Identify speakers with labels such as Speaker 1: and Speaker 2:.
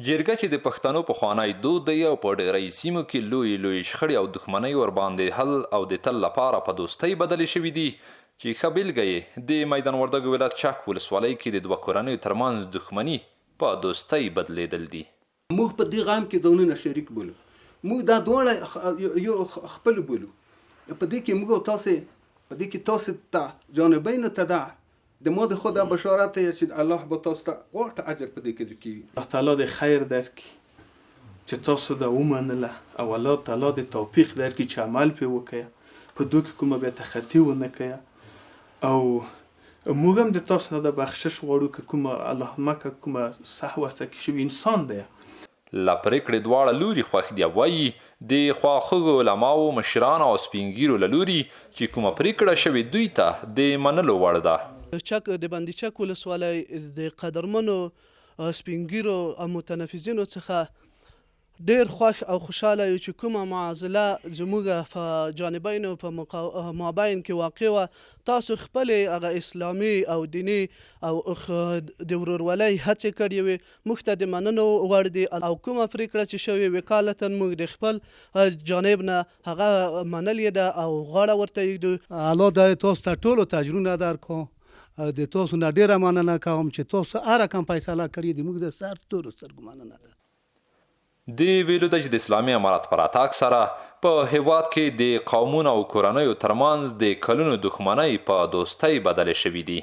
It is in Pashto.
Speaker 1: جرګه چې د پښتنو پخوانی دود دی او په ډیری سیمو کې لوی شخړې او دښمنۍ ورباندې حل او د تل لپاره په دوستۍ بدلې شوي دي چې ښه بیلګه یې د میدان وردګو ولایت چک ولسوالۍ کې د دوه کورنیو ترمنځ دښمني په دوستۍ بدلیدل دي.
Speaker 2: موږ په دې غم کې ځانونه شریک بولو، موږ دا دواړه یو خپل بولو. په دې کې موږ تاسو ته جانبین ته ده د ما د خدا بشارت چې الله به تاسو ته غوټ اجر په دې کې کوي.
Speaker 3: الله تعالی د خیر درکړي چې تاسو دا ومنله او الله تعالی د توفیق درکړي چې عمل پې وکړه، په دوی کې کومه بیا تخطي ونه کړه. او موږ هم د تاسو نه د بخشش غواړو که کومه الله مکه کومه سهو کې شوي انسان دی.
Speaker 1: له پرېکړې دواړه لوري خوښ دي. وایي د خواخوږو علماو مشرانو او سپین ږیرو له لوري چې کومه پرېکړه شوې دوی ته د منلو وړ ده.
Speaker 4: چک د بندي چک ولسوالۍ د قدرمنو سپین ږیرو او متنفذینو څخه ډیر خوښ او خوشحاله یو چې کومه معضله زموږ په جانبینو په مابین کې واقع وه، تاسو خپلې هغه اسلامي او دیني او د ورورولۍ هڅې کړې وې، موږ ته د مننو وړ دي. او کومه پرېکړه چې شوې وکالتا موږ د خپل جانب نه هغه منلې ده او غاړه ورته ایږدو.
Speaker 5: الله د تاسو ته ټولو ته اجرونه درکړو، د تاسو نه ډیره مننه کوم چې تاسو هر رقم فیصله کړې دي، موږ د سر تورو سترګو مننه ده.
Speaker 1: د ویلو ده چې د اسلامي امارت په راتګ سره په هیواد کې د قومونو او کورنیو ترمنځ د کلونو دښمنۍ په دوستۍ بدلې شوي دي.